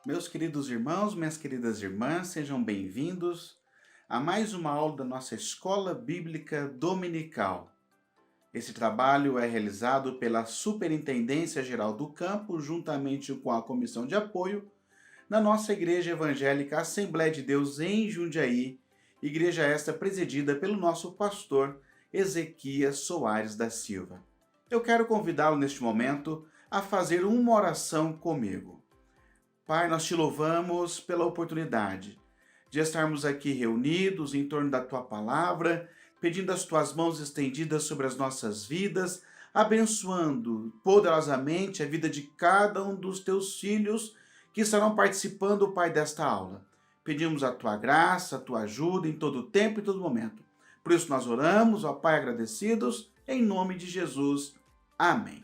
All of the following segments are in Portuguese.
Meus queridos irmãos, minhas queridas irmãs, sejam bem-vindos a mais uma aula da nossa Escola Bíblica Dominical. Esse trabalho é realizado pela Superintendência Geral do Campo, juntamente com a Comissão de Apoio, na nossa Igreja Evangélica Assembleia de Deus em Jundiaí, igreja esta presidida pelo nosso pastor Ezequias Soares da Silva. Eu quero convidá-lo neste momento a fazer uma oração comigo. Pai, nós te louvamos pela oportunidade de estarmos aqui reunidos em torno da tua palavra, pedindo as tuas mãos estendidas sobre as nossas vidas, abençoando poderosamente a vida de cada um dos teus filhos que estarão participando, Pai, desta aula. Pedimos a tua graça, a tua ajuda em todo tempo e todo momento. Por isso nós oramos, ó Pai, agradecidos, em nome de Jesus. Amém.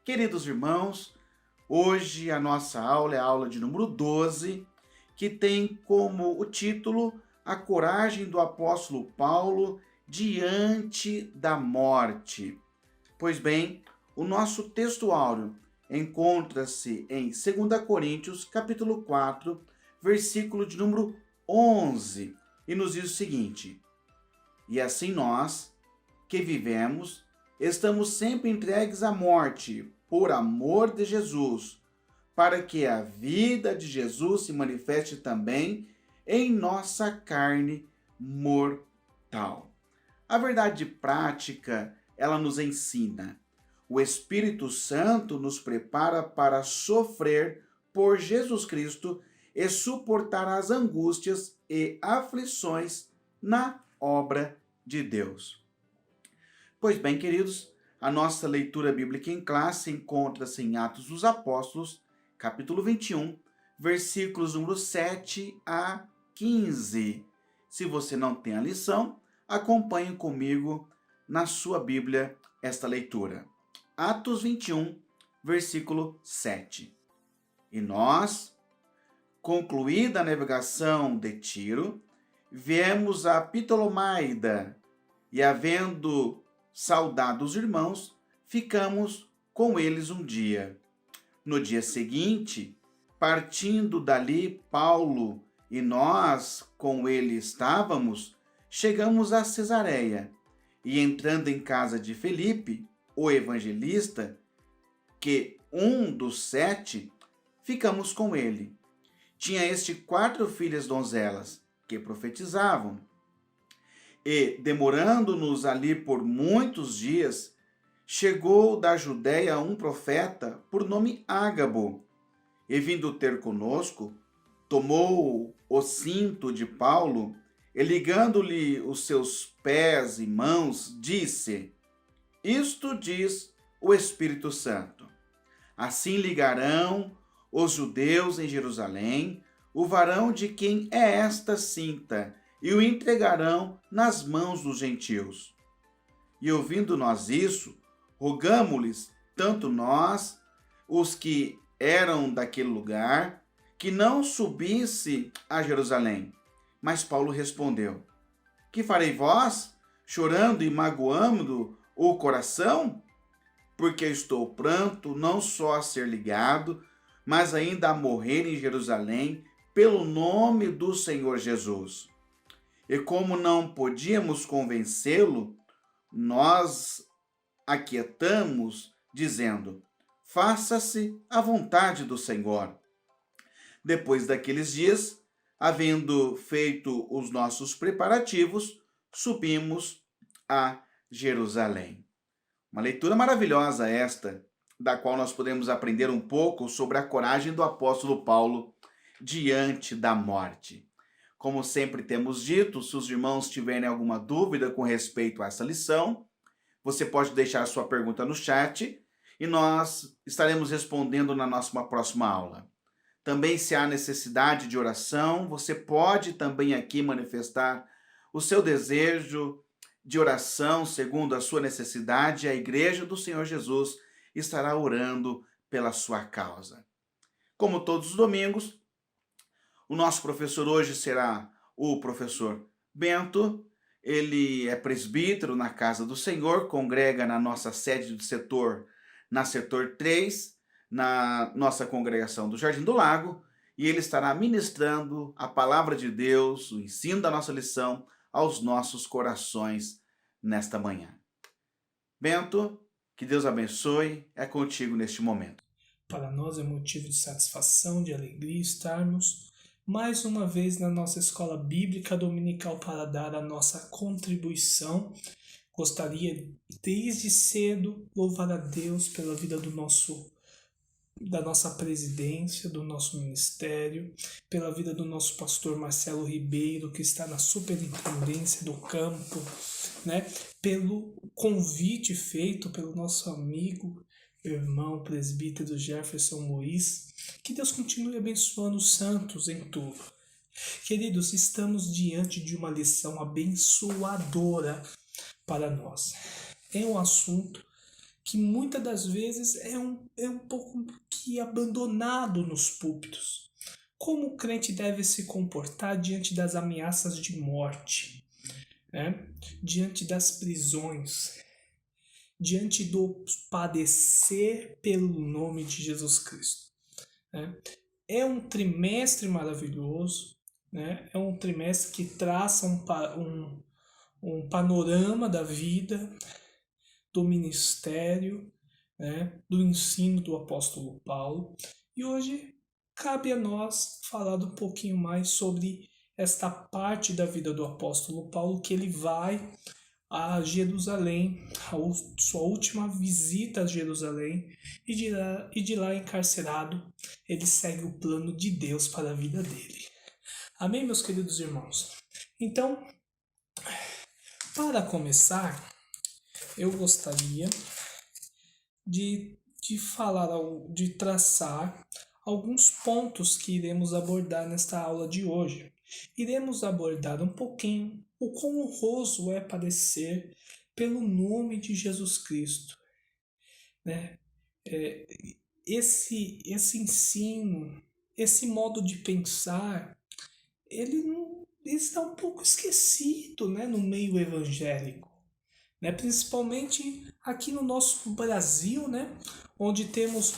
Queridos irmãos, hoje a nossa aula é a aula de número 12, que tem como o título A Coragem do Apóstolo Paulo diante da morte. Pois bem, o nosso texto áureo encontra-se em 2 Coríntios, capítulo 4, versículo de número 11, e nos diz o seguinte: E assim nós, que vivemos, estamos sempre entregues à morte, por amor de Jesus, para que a vida de Jesus se manifeste também em nossa carne mortal. A verdade prática, ela nos ensina. O Espírito Santo nos prepara para sofrer por Jesus Cristo e suportar as angústias e aflições na obra de Deus. Pois bem, queridos, a nossa leitura bíblica em classe encontra-se em Atos dos Apóstolos, capítulo 21, versículos número 7 a 15. Se você não tem a lição, acompanhe comigo na sua Bíblia esta leitura. Atos 21, versículo 7. E nós, concluída a navegação de Tiro, viemos a Ptolomaida, e havendo saudado os irmãos, ficamos com eles um dia. No dia seguinte, partindo dali Paulo e nós com ele estávamos, chegamos a Cesareia, e entrando em casa de Felipe, o evangelista, que um dos 7, ficamos com ele. Tinha este 4 filhas donzelas, que profetizavam. E, demorando-nos ali por muitos dias, chegou da Judéia um profeta por nome Ágabo, e vindo ter conosco, tomou o cinto de Paulo e, ligando-lhe os seus pés e mãos, disse: Isto diz o Espírito Santo. Assim ligarão os judeus em Jerusalém o varão de quem é esta cinta, e o entregarão nas mãos dos gentios. E ouvindo nós isso, rogamo-lhes, tanto nós, os que eram daquele lugar, que não subisse a Jerusalém. Mas Paulo respondeu: Que farei vós, chorando e magoando o coração? Porque estou pronto não só a ser ligado, mas ainda a morrer em Jerusalém pelo nome do Senhor Jesus. E como não podíamos convencê-lo, nós aquietamos, dizendo: Faça-se a vontade do Senhor. Depois daqueles dias, havendo feito os nossos preparativos, subimos a Jerusalém. Uma leitura maravilhosa esta, da qual nós podemos aprender um pouco sobre a coragem do apóstolo Paulo diante da morte. Como sempre temos dito, se os irmãos tiverem alguma dúvida com respeito a essa lição, você pode deixar sua pergunta no chat e nós estaremos respondendo na nossa próxima aula. Também, se há necessidade de oração, você pode também aqui manifestar o seu desejo de oração segundo a sua necessidade. A Igreja do Senhor Jesus estará orando pela sua causa. Como todos os domingos, o nosso professor hoje será o professor Bento. Ele é presbítero na Casa do Senhor, congrega na nossa sede do setor, na setor 3, na nossa congregação do Jardim do Lago, e ele estará ministrando a palavra de Deus, o ensino da nossa lição aos nossos corações nesta manhã. Bento, que Deus abençoe, é contigo neste momento. Para nós é motivo de satisfação, de alegria estarmos mais uma vez na nossa escola bíblica dominical para dar a nossa contribuição. Gostaria desde cedo louvar a Deus pela vida da nossa presidência, do nosso ministério, pela vida do nosso pastor Marcelo Ribeiro, que está na superintendência do campo, né? Pelo convite feito pelo nosso amigo, irmão presbítero Jefferson Luiz. Que Deus continue abençoando os santos em tudo. Queridos, estamos diante de uma lição abençoadora para nós. É um assunto que muitas das vezes é um pouco que abandonado nos púlpitos. Como o crente deve se comportar diante das ameaças de morte, né? Diante das prisões, diante do padecer pelo nome de Jesus Cristo, né? É um trimestre maravilhoso, né? É um trimestre que traça um panorama da vida, do ministério, né? Do ensino do apóstolo Paulo. E hoje cabe a nós falar um pouquinho mais sobre esta parte da vida do apóstolo Paulo, que ele vai a Jerusalém, a sua última visita a Jerusalém, e de lá encarcerado, ele segue o plano de Deus para a vida dele. Amém, meus queridos irmãos? Então, para começar, eu gostaria de falar, de traçar alguns pontos que iremos abordar nesta aula de hoje. Iremos abordar um pouquinho o quão honroso é padecer pelo nome de Jesus Cristo, né? Esse ensino, esse modo de pensar, ele está um pouco esquecido, né, no meio evangélico, né? Principalmente aqui no nosso Brasil, né, onde temos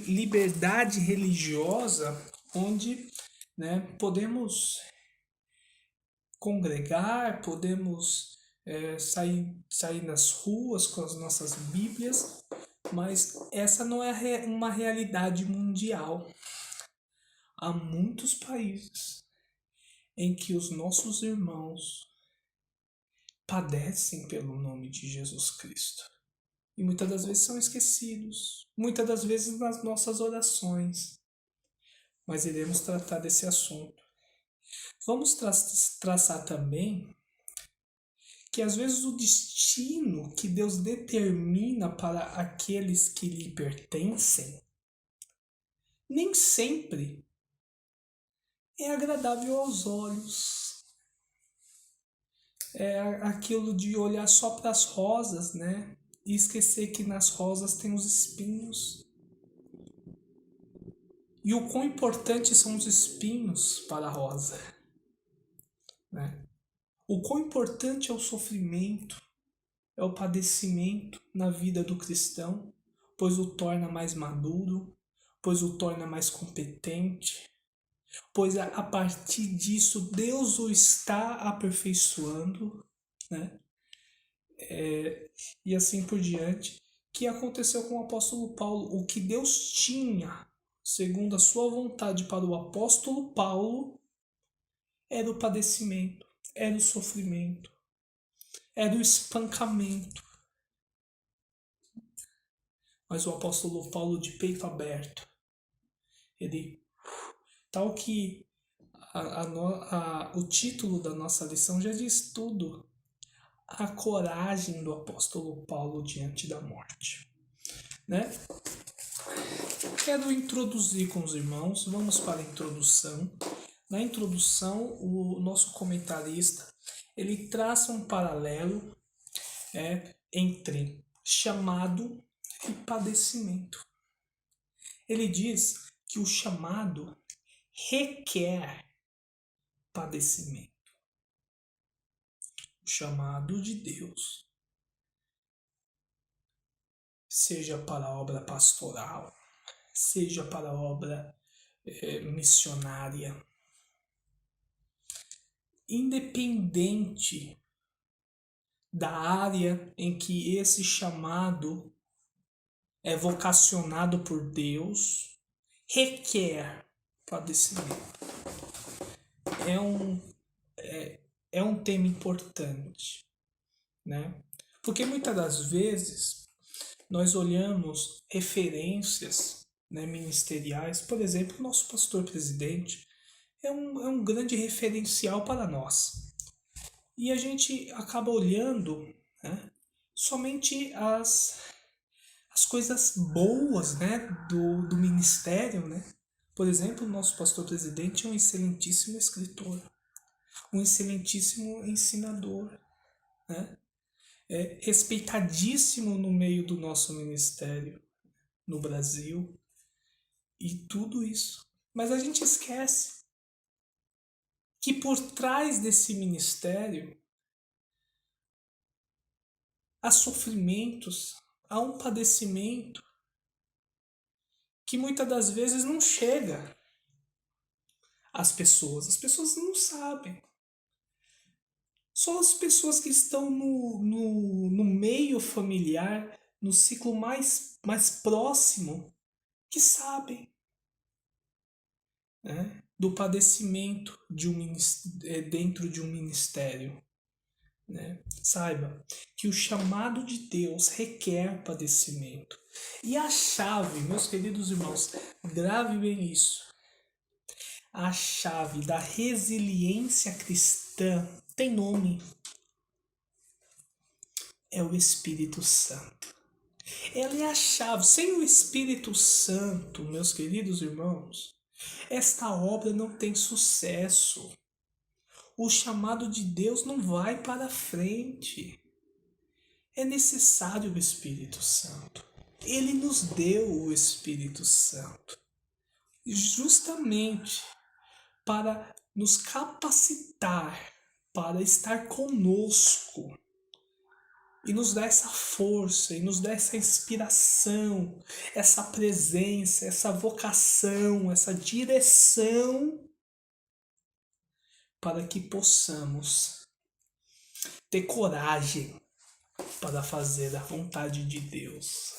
liberdade religiosa, onde, né, podemos congregar, podemos sair nas ruas com as nossas Bíblias, mas essa não é uma realidade mundial. Há muitos países em que os nossos irmãos padecem pelo nome de Jesus Cristo. E muitas das vezes são esquecidos, muitas das vezes nas nossas orações. Mas iremos tratar desse assunto. Vamos traçar também que às vezes o destino que Deus determina para aqueles que lhe pertencem nem sempre é agradável aos olhos. É aquilo de olhar só para as rosas, né? E esquecer que nas rosas tem os espinhos. E o quão importantes são os espinhos para a rosa, né? O quão importante é o sofrimento, é o padecimento na vida do cristão, pois o torna mais maduro, pois o torna mais competente, pois a partir disso Deus o está aperfeiçoando, né? E assim por diante, que aconteceu com o apóstolo Paulo. O que Deus tinha, segundo a sua vontade para o apóstolo Paulo, era o padecimento, era o sofrimento, era o espancamento. Mas o apóstolo Paulo, de peito aberto, ele, tal que o título da nossa lição já diz tudo, a coragem do apóstolo Paulo diante da morte, né? Quero introduzir com os irmãos, vamos para a introdução. Na introdução, o nosso comentarista, ele traça um paralelo entre chamado e padecimento. Ele diz que o chamado requer padecimento. O chamado de Deus, seja para a obra pastoral, seja para a obra missionária. Independente da área em que esse chamado é vocacionado por Deus, requer padecimento. É um tema importante, né? Porque muitas das vezes nós olhamos referências, né, ministeriais, por exemplo, o nosso pastor presidente é um grande referencial para nós. E a gente acaba olhando, né, somente as coisas boas, né, do ministério, né? Por exemplo, o nosso pastor presidente é um excelentíssimo escritor, um excelentíssimo ensinador, né? É respeitadíssimo no meio do nosso ministério no Brasil e tudo isso. Mas a gente esquece que por trás desse ministério há sofrimentos, há um padecimento que muitas das vezes não chega às pessoas. As pessoas não sabem. Só as pessoas que estão no meio familiar, no ciclo mais próximo, que sabem, né, do padecimento dentro de um ministério. Né? Saiba que o chamado de Deus requer padecimento. E a chave, meus queridos irmãos, grave bem isso. A chave da resiliência cristã tem nome. É o Espírito Santo. Ela é a chave. Sem o Espírito Santo, meus queridos irmãos, esta obra não tem sucesso. O chamado de Deus não vai para frente. É necessário o Espírito Santo. Ele nos deu o Espírito Santo justamente para nos capacitar, para estar conosco e nos dar essa força, e nos dar essa inspiração, essa presença, essa vocação, essa direção, para que possamos ter coragem para fazer a vontade de Deus.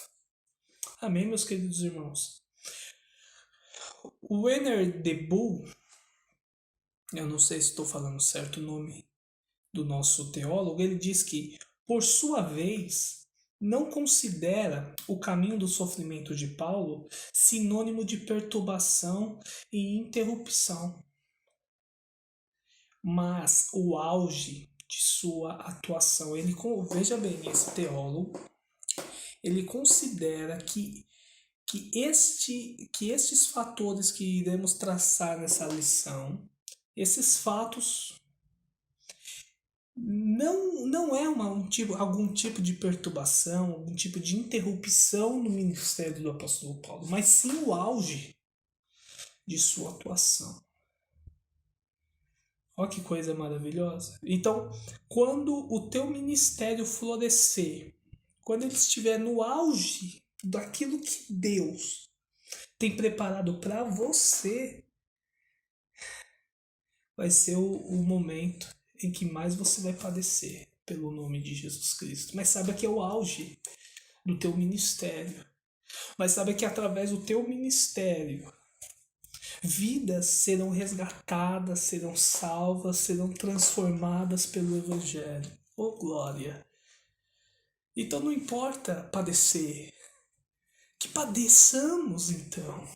Amém, meus queridos irmãos? O Werner de Bull, eu não sei se estou falando certo o nome do nosso teólogo, ele diz que, por sua vez, não considera o caminho do sofrimento de Paulo sinônimo de perturbação e interrupção, mas o auge de sua atuação. Veja bem, esse teólogo, ele considera que estes fatores que iremos traçar nessa lição, esses fatos não é algum tipo de perturbação, algum tipo de interrupção no ministério do apóstolo Paulo, mas sim o auge de sua atuação. Olha que coisa maravilhosa. Então, quando o teu ministério florescer, quando ele estiver no auge daquilo que Deus tem preparado para você, vai ser o momento em que mais você vai padecer pelo nome de Jesus Cristo. Mas saiba que é o auge do teu ministério. Mas saiba que através do teu ministério, vidas serão resgatadas, serão salvas, serão transformadas pelo Evangelho. Oh, glória! Então não importa padecer. Que padeçamos, então.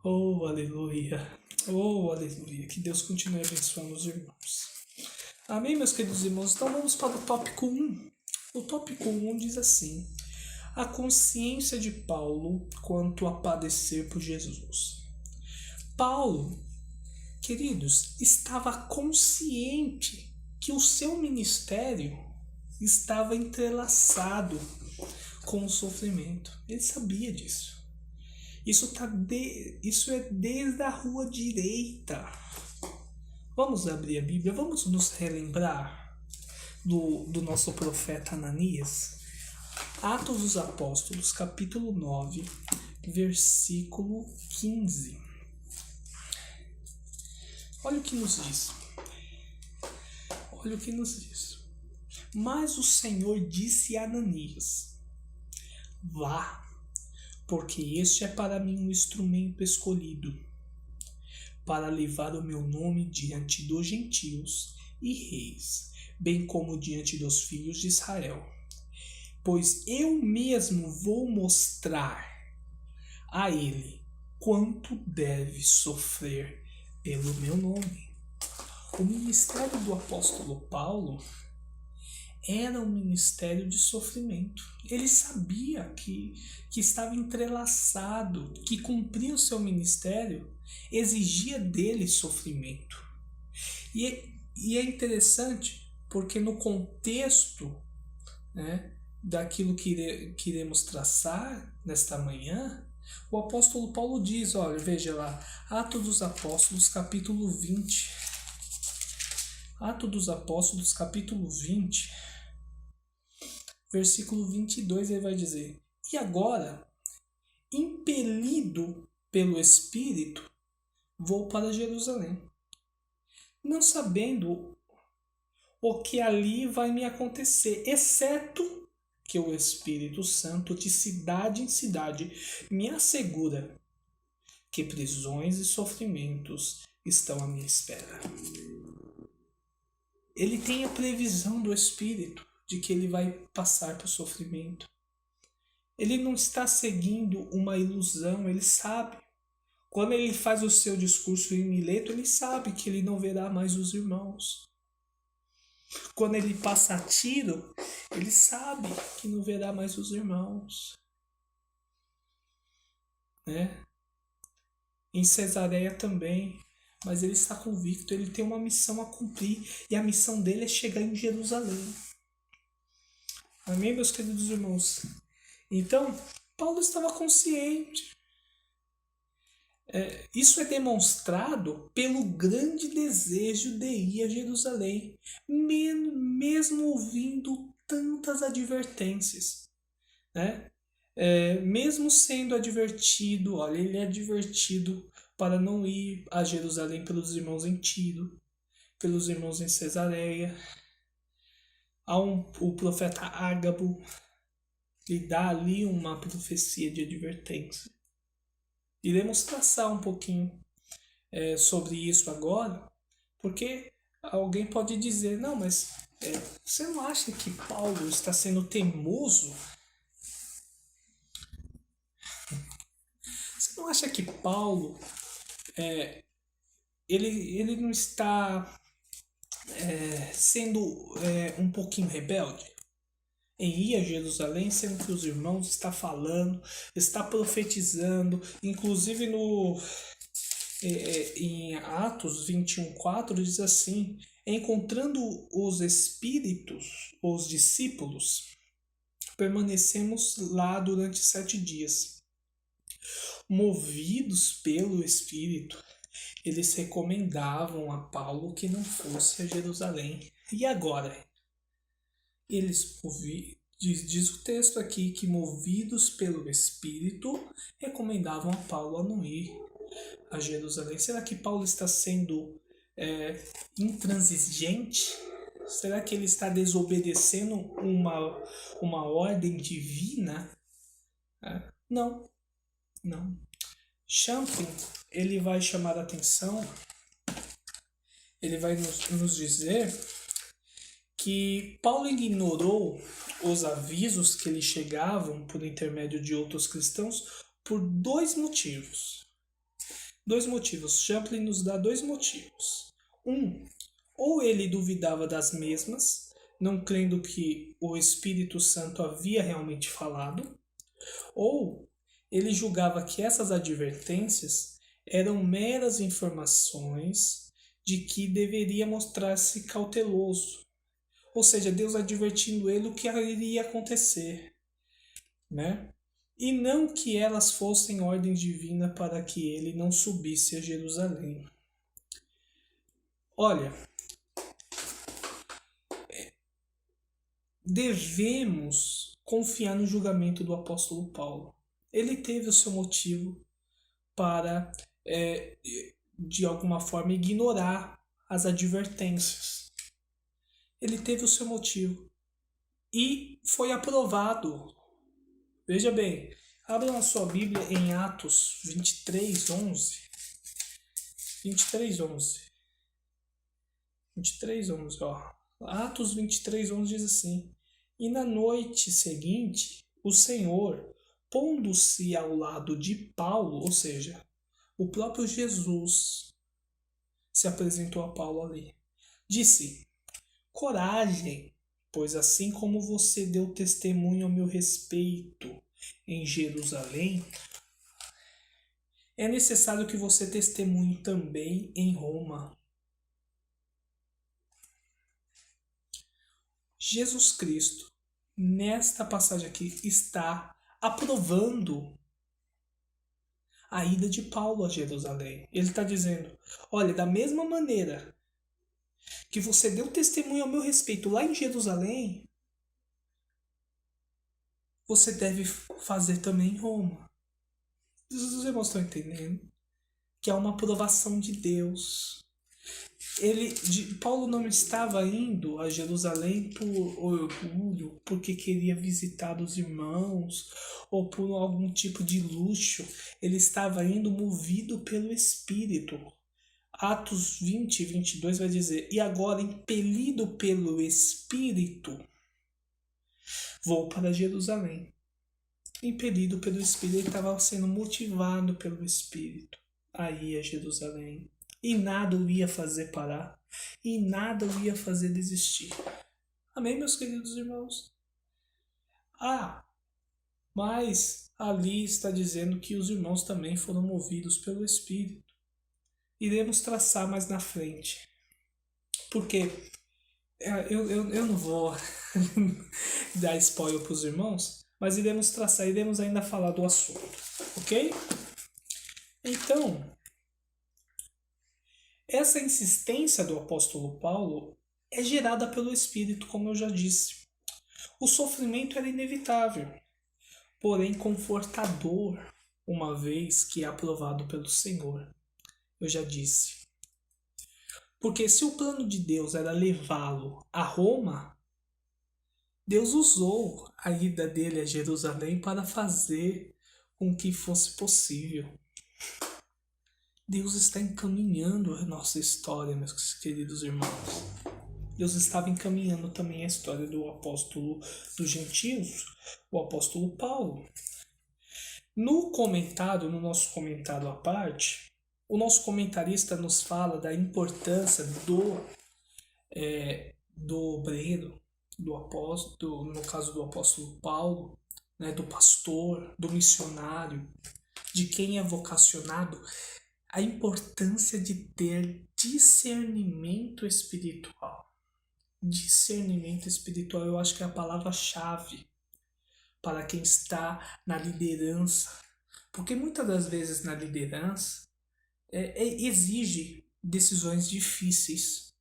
Oh, aleluia! Oh, aleluia! Que Deus continue abençoando os irmãos. Amém, meus queridos irmãos? Então vamos para o tópico 1. O tópico 1 diz assim: a consciência de Paulo quanto a padecer por Jesus. Paulo, queridos, estava consciente que o seu ministério estava entrelaçado com o sofrimento. Ele sabia disso. Isso é desde a rua direita. Vamos abrir a Bíblia, vamos nos relembrar do nosso profeta Ananias. Atos dos Apóstolos, capítulo 9, versículo 15. Olha o que nos diz. Olha o que nos diz. Mas o Senhor disse a Ananias: vá, porque este é para mim um instrumento escolhido, para levar o meu nome diante dos gentios e reis, bem como diante dos filhos de Israel. Pois eu mesmo vou mostrar a ele quanto deve sofrer pelo meu nome. O ministério do apóstolo Paulo era um ministério de sofrimento. Ele sabia que estava entrelaçado, que cumprir o seu ministério exigia dele sofrimento. E é interessante porque no contexto, né, daquilo que iremos traçar nesta manhã, o apóstolo Paulo diz, olha, veja lá, Atos dos Apóstolos, capítulo 20. Atos dos Apóstolos, capítulo 20, versículo 22, ele vai dizer: e agora, impelido pelo Espírito, vou para Jerusalém, não sabendo o que ali vai me acontecer, exceto que o Espírito Santo de cidade em cidade me assegura que prisões e sofrimentos estão à minha espera. Ele tem a previsão do Espírito de que ele vai passar por sofrimento. Ele não está seguindo uma ilusão, ele sabe. Quando ele faz o seu discurso em Mileto, ele sabe que ele não verá mais os irmãos. Quando ele passa a Tiro, ele sabe que não verá mais os irmãos. Né? Em Cesareia também. Mas ele está convicto, ele tem uma missão a cumprir. E a missão dele é chegar em Jerusalém. Amém, meus queridos irmãos? Então, Paulo estava consciente. Isso é demonstrado pelo grande desejo de ir a Jerusalém, mesmo ouvindo tantas advertências, né? Mesmo sendo advertido, olha, ele é advertido para não ir a Jerusalém pelos irmãos em Tiro, pelos irmãos em Cesareia. O profeta Ágabo lhe dá ali uma profecia de advertência. Iremos traçar um pouquinho sobre isso agora, porque alguém pode dizer, não, mas você não acha que Paulo está sendo teimoso? Você não acha que Paulo ele não está sendo um pouquinho rebelde em ir a Jerusalém, sendo que os irmãos está falando, está profetizando, inclusive em Atos 21:4 diz assim: encontrando os espíritos, os discípulos, permanecemos lá durante 7 dias. Movidos pelo Espírito, eles recomendavam a Paulo que não fosse a Jerusalém. E agora? Eles, diz o texto aqui, que movidos pelo Espírito, recomendavam a Paulo a não ir a Jerusalém. Será que Paulo está sendo intransigente? Será que ele está desobedecendo uma ordem divina? Não. Champlin, ele vai chamar a atenção, ele vai nos dizer que Paulo ignorou os avisos que lhe chegavam por intermédio de outros cristãos por 2 motivos. 2 motivos. Champlin nos dá 2 motivos. Ou ele duvidava das mesmas, não crendo que o Espírito Santo havia realmente falado, ou ele julgava que essas advertências eram meras informações de que deveria mostrar-se cauteloso. Ou seja, Deus advertindo ele o que iria acontecer, né? E não que elas fossem ordem divina para que ele não subisse a Jerusalém. Olha, devemos confiar no julgamento do apóstolo Paulo. ele teve o seu motivo para, de alguma forma, ignorar as advertências. Ele teve o seu motivo e foi aprovado. Veja bem, abra a sua Bíblia em Atos 23:11. 23:11. 23:11, ó. Atos 23:11 diz assim: E na noite seguinte, o Senhor, pondo-se ao lado de Paulo, ou seja, o próprio Jesus se apresentou a Paulo ali, disse: Coragem, pois assim como você deu testemunho ao meu respeito em Jerusalém, é necessário que você testemunhe também em Roma. Jesus Cristo, nesta passagem aqui, está aprovando a ida de Paulo a Jerusalém. Ele está dizendo: olha, da mesma maneira que você deu testemunho ao meu respeito lá em Jerusalém, você deve fazer também em Roma. Os irmãos estão entendendo? Que é uma aprovação de Deus. Paulo não estava indo a Jerusalém por orgulho, porque queria visitar os irmãos, ou por algum tipo de luxo. Ele estava indo movido pelo Espírito. Atos 20:22 vai dizer: E agora, impelido pelo Espírito, vou para Jerusalém. Impelido pelo Espírito, ele estava sendo motivado pelo Espírito a ir a Jerusalém. E nada o ia fazer parar. E nada o ia fazer desistir. Amém, meus queridos irmãos? Mas ali está dizendo que os irmãos também foram movidos pelo Espírito. Iremos traçar mais na frente. Porque eu não vou dar spoiler para os irmãos, mas iremos ainda falar do assunto. Ok? Então, essa insistência do apóstolo Paulo é gerada pelo Espírito, como eu já disse. O sofrimento era inevitável, porém confortador, uma vez que é aprovado pelo Senhor. Eu já disse. Porque se o plano de Deus era levá-lo a Roma, Deus usou a ida dele a Jerusalém para fazer com que fosse possível. Deus está encaminhando a nossa história, meus queridos irmãos. Deus estava encaminhando também a história do apóstolo dos gentios, o apóstolo Paulo. No nosso comentário à parte, o nosso comentarista nos fala da importância do obreiro, do apóstolo, no caso do apóstolo Paulo, né, do pastor, do missionário, de quem é vocacionado, a importância de ter discernimento espiritual. Discernimento espiritual, eu acho que é a palavra-chave para quem está na liderança. Porque muitas das vezes na liderança exige decisões difíceis,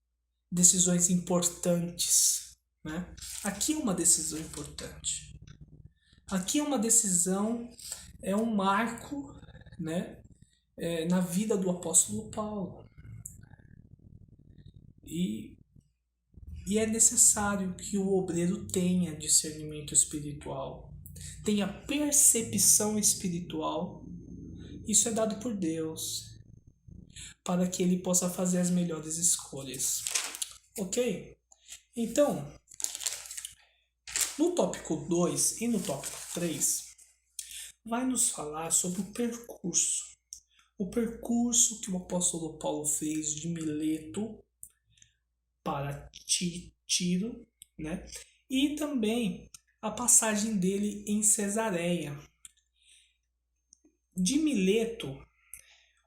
decisões importantes. Né? Aqui é uma decisão importante. Aqui é uma decisão, é um marco, né? Na vida do apóstolo Paulo. E é necessário que o obreiro tenha discernimento espiritual, tenha percepção espiritual. Isso é dado por Deus, para que ele possa fazer as melhores escolhas. Ok? Então, no tópico 2 e no tópico 3, vai nos falar sobre o percurso. O percurso que o apóstolo Paulo fez de Mileto para Tiro, né? E também a passagem dele em Cesareia. De Mileto,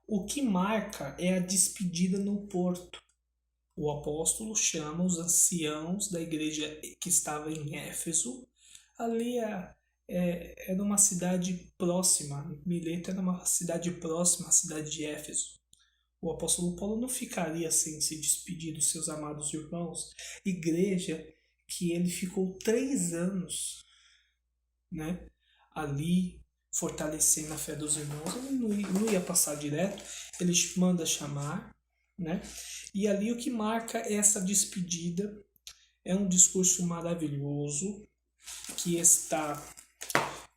o que marca é a despedida no porto. O apóstolo chama os anciãos da igreja que estava em Éfeso. Ali era uma cidade próxima. Mileto era uma cidade próxima à cidade de Éfeso. O apóstolo Paulo não ficaria sem se despedir dos seus amados irmãos. Igreja que ele ficou 3 anos, né, ali fortalecendo a fé dos irmãos, ele não ia passar direto, ele manda chamar, né? E ali o que marca essa despedida é um discurso maravilhoso que está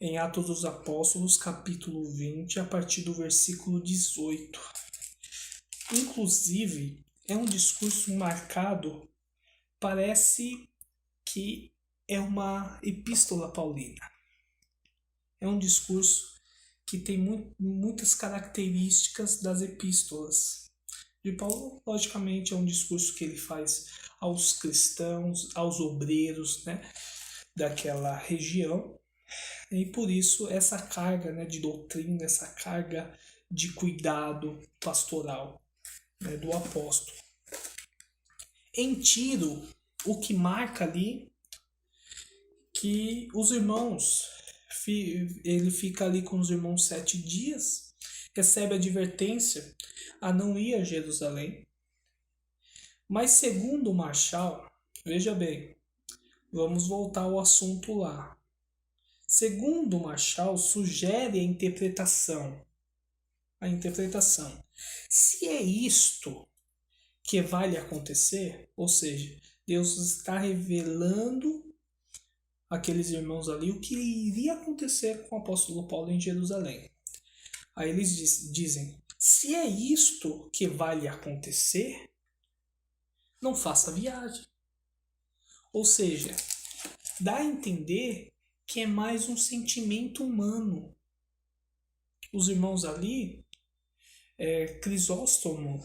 em Atos dos Apóstolos, capítulo 20, a partir do versículo 18. Inclusive, é um discurso marcado, parece que é uma epístola paulina. É um discurso que tem muitas características das epístolas de Paulo. Logicamente, é um discurso que ele faz aos cristãos, aos obreiros, né, daquela região. E por isso essa carga, né, de doutrina, essa carga de cuidado pastoral, né, do apóstolo. Em Tiro, o que marca ali que os irmãos, ele fica ali com os irmãos 7 dias, recebe a advertência a não ir a Jerusalém. Mas segundo o Marshall, veja bem, vamos voltar ao assunto lá. Segundo o Marshall, sugere a interpretação. Se é isto que vai lhe acontecer, ou seja, Deus está revelando àqueles irmãos ali o que iria acontecer com o apóstolo Paulo em Jerusalém. Aí eles dizem, se é isto que vai lhe acontecer, não faça viagem. Ou seja, dá a entender que é mais um sentimento humano. Os irmãos ali, Crisóstomo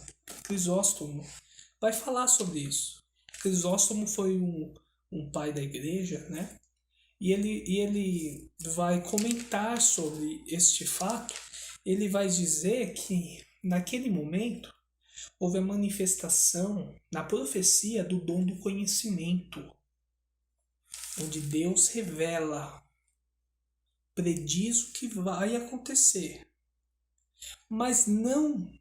vai falar sobre isso. Crisóstomo foi um pai da igreja, né? E ele vai comentar sobre este fato. Ele vai dizer que naquele momento houve a manifestação na profecia do dom do conhecimento, onde Deus revela, prediz o que vai acontecer. Mas não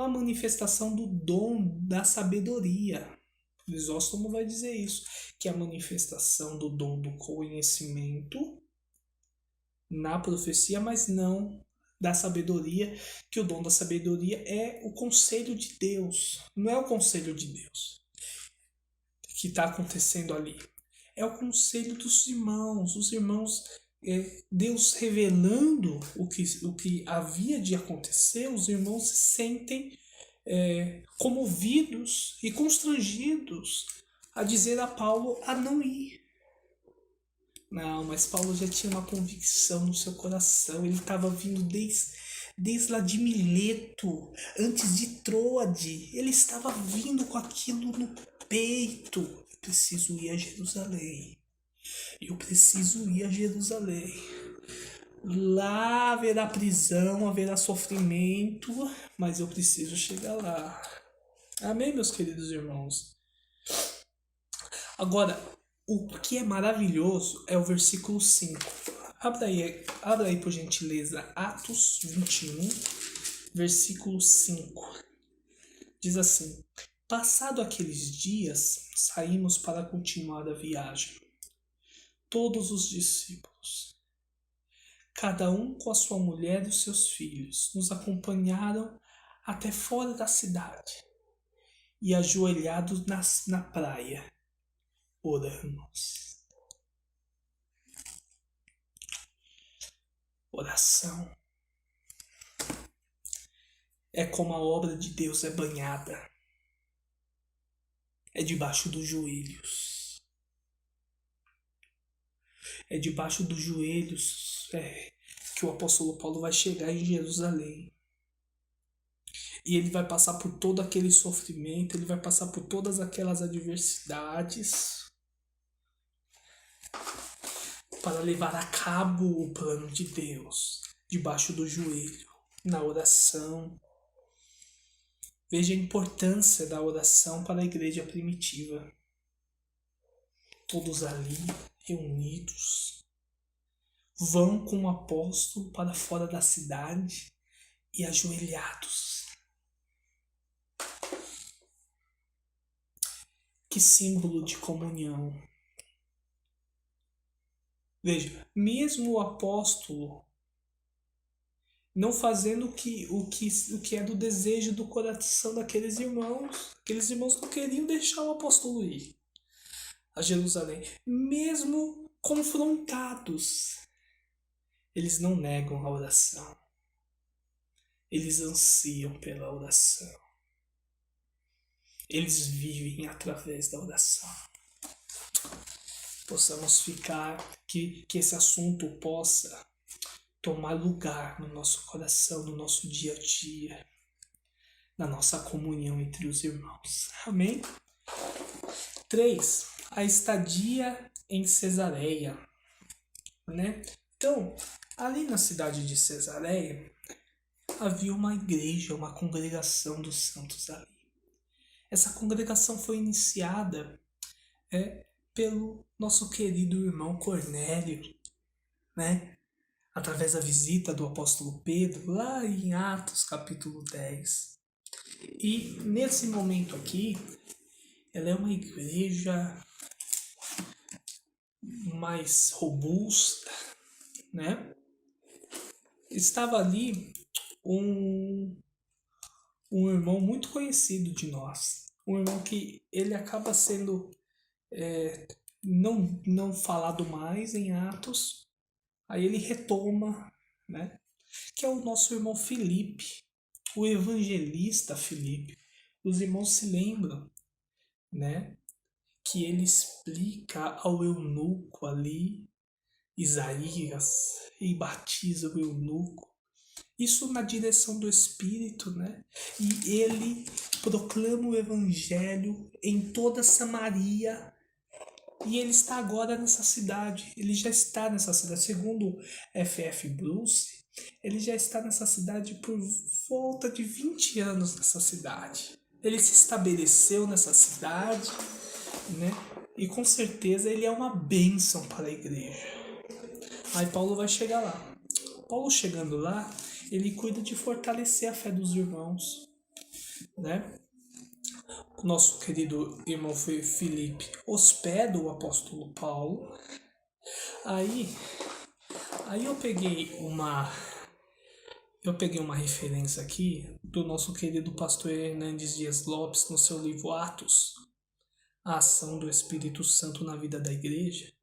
há manifestação do dom da sabedoria. Crisóstomo vai dizer isso, que a manifestação do dom do conhecimento na profecia, mas não da sabedoria, que o dom da sabedoria é o conselho de Deus. Não é o conselho de Deus que está acontecendo ali. É o conselho dos irmãos. Os irmãos, Deus revelando o que havia de acontecer, os irmãos se sentem comovidos e constrangidos a dizer a Paulo a não ir. Não, mas Paulo já tinha uma convicção no seu coração. Ele estava vindo desde lá de Mileto, antes de Troade. Ele estava vindo com aquilo no peito. Eu preciso ir a Jerusalém. Eu preciso ir a Jerusalém. Lá haverá prisão, haverá sofrimento, mas eu preciso chegar lá. Amém, meus queridos irmãos? Agora, o que é maravilhoso é o versículo 5. Abra aí por gentileza, Atos 21, versículo 5. Diz assim: passado aqueles dias, saímos para continuar a viagem. Todos os discípulos, cada um com a sua mulher e os seus filhos, nos acompanharam até fora da cidade e ajoelhados na praia, oramos. Oração é como a obra de Deus é banhada. É debaixo dos joelhos. É debaixo dos joelhos que o apóstolo Paulo vai chegar em Jerusalém. E ele vai passar por todo aquele sofrimento, ele vai passar por todas aquelas adversidades para levar a cabo o plano de Deus, debaixo do joelho, na oração. Veja a importância da oração para a igreja primitiva. Todos ali, reunidos, vão com o apóstolo para fora da cidade e ajoelhados. Que símbolo de comunhão. Veja, mesmo o apóstolo não fazendo o que é do desejo do coração daqueles irmãos. Aqueles irmãos não queriam deixar o apóstolo ir a Jerusalém. Mesmo confrontados, eles não negam a oração. Eles ansiam pela oração. Eles vivem através da oração. Possamos ficar, que esse assunto possa tomar lugar no nosso coração, no nosso dia a dia, na nossa comunhão entre os irmãos. Amém? 3. A estadia em Cesareia. Né? Então, ali na cidade de Cesareia, havia uma igreja, uma congregação dos santos ali. Essa congregação foi iniciada pelo nosso querido irmão Cornélio, né? Através da visita do apóstolo Pedro, lá em Atos capítulo 10. E nesse momento aqui, ela é uma igreja mais robusta, né? Estava ali um irmão muito conhecido de nós, um irmão que ele acaba sendo não falado mais em Atos, aí ele retoma, né? Que é o nosso irmão Filipe, o evangelista Filipe. Os irmãos se lembram, né? Que ele explica ao eunuco ali, Isaías, e batiza o eunuco. Isso na direção do Espírito, né? E ele proclama o Evangelho em toda Samaria. E ele está agora nessa cidade. Ele já está nessa cidade. Segundo F.F. Bruce, ele já está nessa cidade por volta de 20 anos nessa cidade. Ele se estabeleceu nessa cidade, né? E com certeza ele é uma bênção para a igreja. Aí Paulo vai chegar lá. Paulo chegando lá, ele cuida de fortalecer a fé dos irmãos, né? O nosso querido irmão Filipe hospeda o apóstolo Paulo. Aí eu peguei uma referência aqui do nosso querido pastor Hernandes Dias Lopes no seu livro Atos, a ação do Espírito Santo na vida da igreja.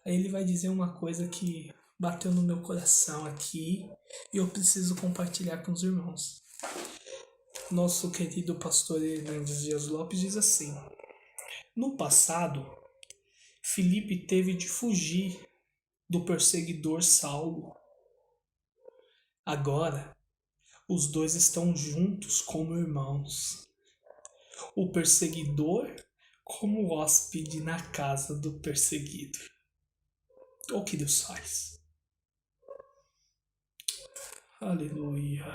Aí ele vai dizer uma coisa que bateu no meu coração aqui e eu preciso compartilhar com os irmãos. Nosso querido pastor Hernandes Dias Lopes diz assim: no passado, Filipe teve de fugir do perseguidor Saulo. Agora, os dois estão juntos como irmãos. O perseguidor como hóspede na casa do perseguido. O que Deus faz? Aleluia.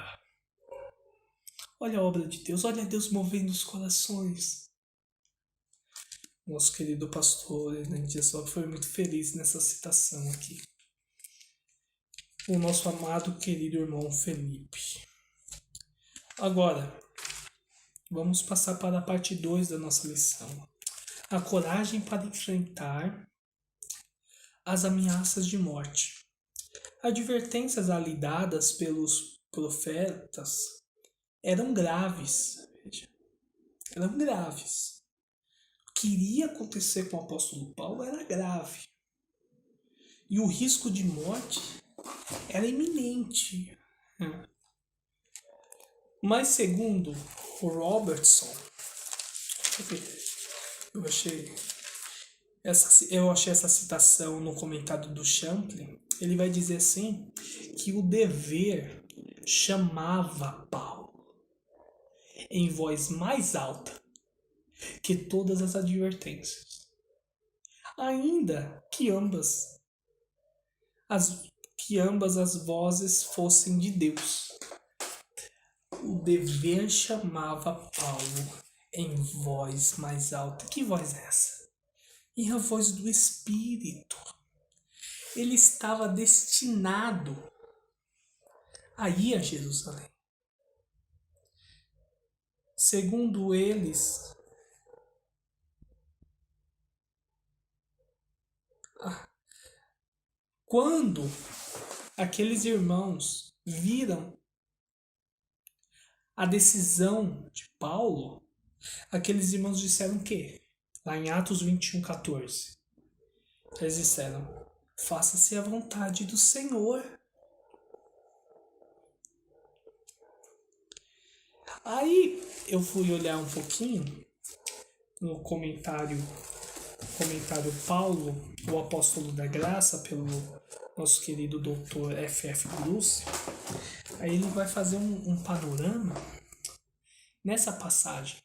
Olha a obra de Deus, olha Deus movendo os corações. Nosso querido pastor Hernandes foi muito feliz nessa citação aqui. O nosso amado querido irmão Felipe. Agora, vamos passar para a parte 2 da nossa lição. A coragem para enfrentar as ameaças de morte. Advertências ali dadas pelos profetas eram graves. Eram graves. O que iria acontecer com o apóstolo Paulo era grave. E o risco de morte era iminente. Mas segundo o Robertson, eu achei essa citação no comentário do Champlin. Ele vai dizer assim que o dever chamava Paulo em voz mais alta que todas as advertências, ainda que ambas as vozes fossem de Deus. O dever chamava Paulo em voz mais alta. Que voz é essa? E a voz do Espírito. Ele estava destinado a ir a Jerusalém. Segundo eles, Quando aqueles irmãos viram a decisão de Paulo, aqueles irmãos disseram o quê? Lá em Atos 21:14. Eles disseram: faça-se a vontade do Senhor. Aí eu fui olhar um pouquinho no comentário Paulo, o apóstolo da graça, pelo nosso querido doutor F.F. Bruce. Aí ele vai fazer um panorama nessa passagem.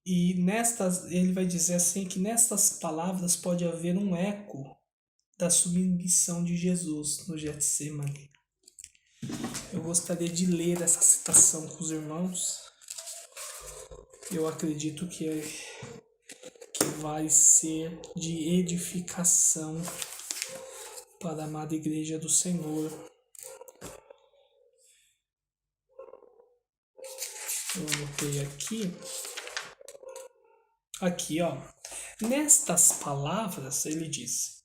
E ele vai dizer assim que nestas palavras pode haver um eco da submissão de Jesus no Getsemane. Eu gostaria de ler essa citação com os irmãos. Eu acredito que vai ser de edificação para a amada Igreja do Senhor. Eu anotei aqui. Aqui, ó. Nestas palavras, ele diz: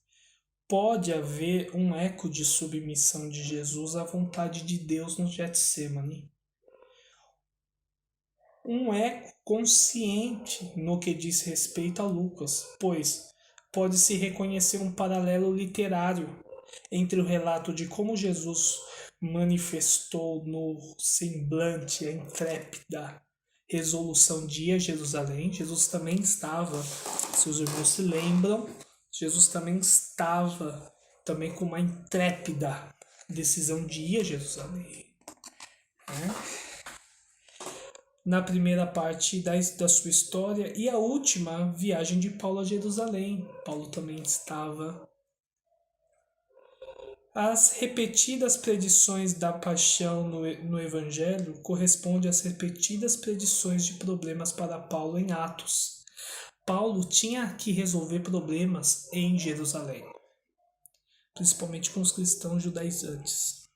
pode haver um eco de submissão de Jesus à vontade de Deus no Getsemane. Um eco consciente no que diz respeito a Lucas, pois pode-se reconhecer um paralelo literário entre o relato de como Jesus manifestou no semblante a intrépida resolução de ir a Jerusalém. Jesus também estava, se os irmãos se lembram, Jesus também estava também com uma intrépida decisão de ir a Jerusalém. Na primeira parte da sua história e a última viagem de Paulo a Jerusalém. Paulo também estava. As repetidas predições da paixão no Evangelho correspondem às repetidas predições de problemas para Paulo em Atos. Paulo tinha que resolver problemas em Jerusalém, principalmente com os cristãos judaizantes.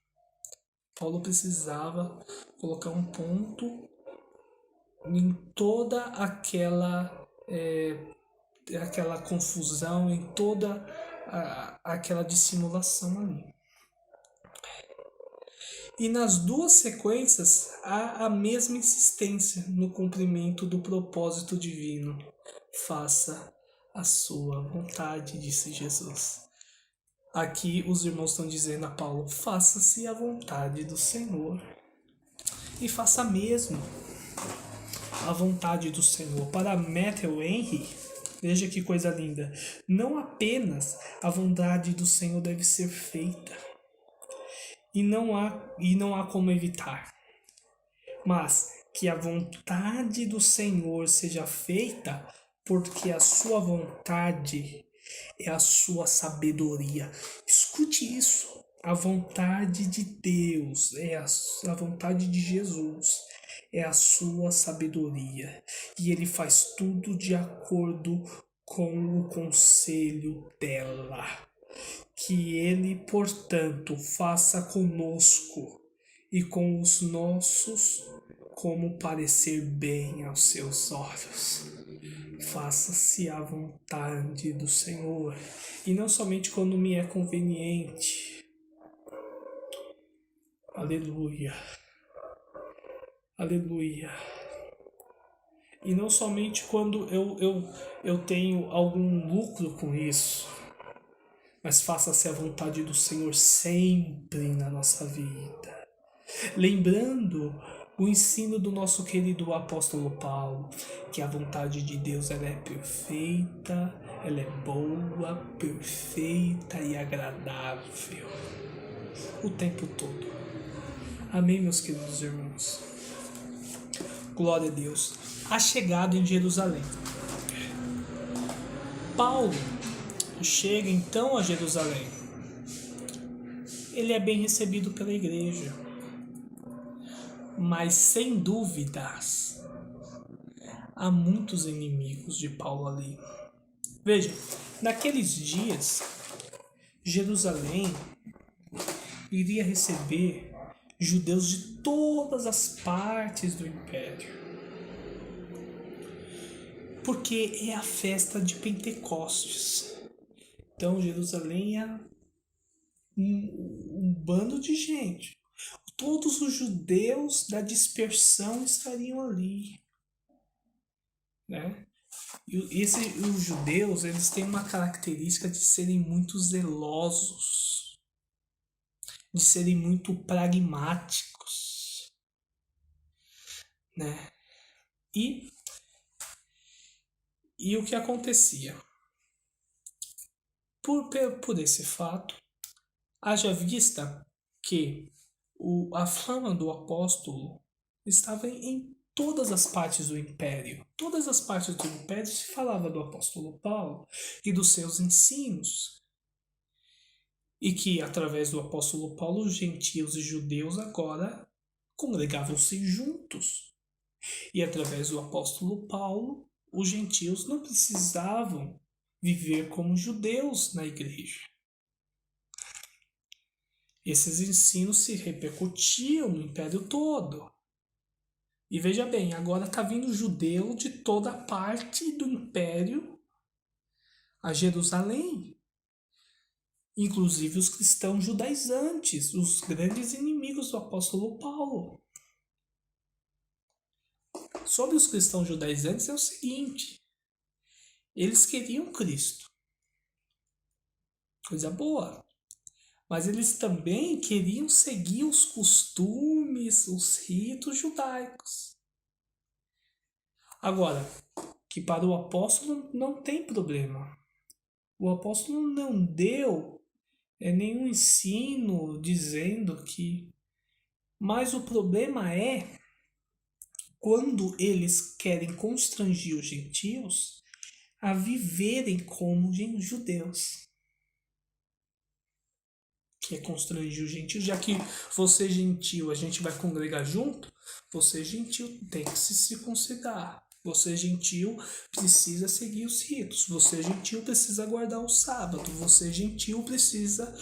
Paulo precisava colocar um ponto em toda aquela confusão, em toda aquela dissimulação ali. E nas duas sequências há a mesma insistência no cumprimento do propósito divino. Faça a sua vontade, disse Jesus. Aqui os irmãos estão dizendo a Paulo: faça-se a vontade do Senhor. E faça mesmo a vontade do Senhor. Para Matthew Henry, veja que coisa linda. Não apenas a vontade do Senhor deve ser feita, e não há como evitar, mas que a vontade do Senhor seja feita, porque a sua vontade é a sua sabedoria. Escute isso. A vontade de Deus, a vontade de Jesus, é a sua sabedoria. E ele faz tudo de acordo com o conselho dela. Que ele, portanto, faça conosco e com os nossos como parecer bem aos seus olhos. Faça-se a vontade do Senhor, e não somente quando me é conveniente. Aleluia. Aleluia. E não somente quando eu tenho algum lucro com isso, mas faça-se a vontade do Senhor sempre na nossa vida. Lembrando o ensino do nosso querido apóstolo Paulo, que a vontade de Deus ela é perfeita, ela é boa, perfeita e agradável o tempo todo. Amém, meus queridos irmãos? Glória a Deus. A chegada em Jerusalém. Paulo chega então a Jerusalém. Ele é bem recebido pela igreja, mas sem dúvidas há muitos inimigos de Paulo ali. Veja, naqueles dias Jerusalém iria receber judeus de todas as partes do império, porque é a festa de Pentecostes. Então Jerusalém era um bando de gente. Todos os judeus da dispersão estariam ali, né? Os judeus, eles têm uma característica de serem muito zelosos, de serem muito pragmáticos, né? E o que acontecia? Por esse fato, haja vista que a fama do apóstolo estava em todas as partes do império. Todas as partes do império se falava do apóstolo Paulo e dos seus ensinos. E que, através do apóstolo Paulo, os gentios e judeus agora congregavam-se juntos. E através do apóstolo Paulo, os gentios não precisavam viver como judeus na igreja. Esses ensinos se repercutiam no império todo. E veja bem, agora está vindo judeu de toda parte do império a Jerusalém. Inclusive os cristãos judaizantes, os grandes inimigos do apóstolo Paulo. Sobre os cristãos judaizantes é o seguinte: eles queriam Cristo. Coisa boa. Mas eles também queriam seguir os costumes, os ritos judaicos. Agora, que para o apóstolo não tem problema. O apóstolo não deu nenhum ensino dizendo que... Mas o problema é quando eles querem constranger os gentios a viverem como judeus. Que é constranger os gentios, já que você gentil, a gente vai congregar junto, você gentil tem que se circuncidar. Você gentil precisa seguir os ritos. Você gentil precisa guardar o sábado. Você gentil precisa.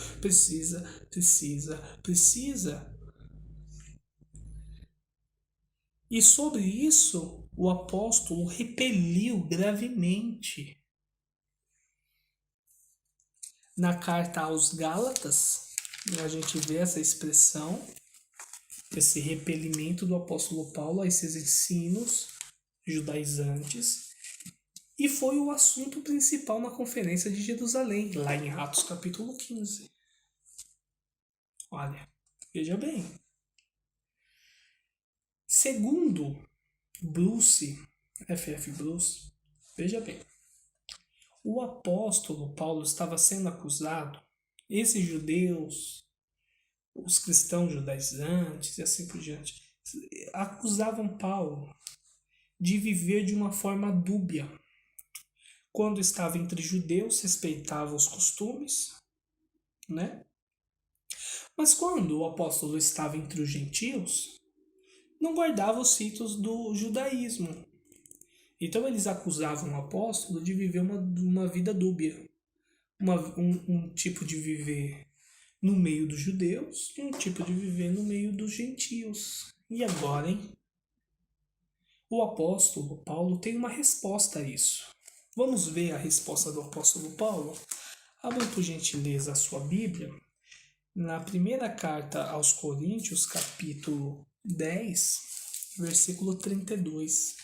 E sobre isso, o apóstolo repeliu gravemente. Na carta aos Gálatas, a gente vê essa expressão, esse repelimento do apóstolo Paulo a esses ensinos judaizantes, e foi o assunto principal na conferência de Jerusalém, lá em Atos capítulo 15. Olha, veja bem. Segundo F.F. Bruce, veja bem, o apóstolo Paulo estava sendo acusado, esses judeus, os cristãos judaizantes e assim por diante, acusavam Paulo de viver de uma forma dúbia. Quando estava entre judeus, respeitava os costumes, né? Mas quando o apóstolo estava entre os gentios, não guardava os ritos do judaísmo. Então eles acusavam o apóstolo de viver uma vida dúbia. Um tipo de viver no meio dos judeus e um tipo de viver no meio dos gentios. E agora, hein? O apóstolo Paulo tem uma resposta a isso. Vamos ver a resposta do apóstolo Paulo? Abra por gentileza a sua Bíblia. Na primeira carta aos Coríntios, capítulo 10, versículo 32.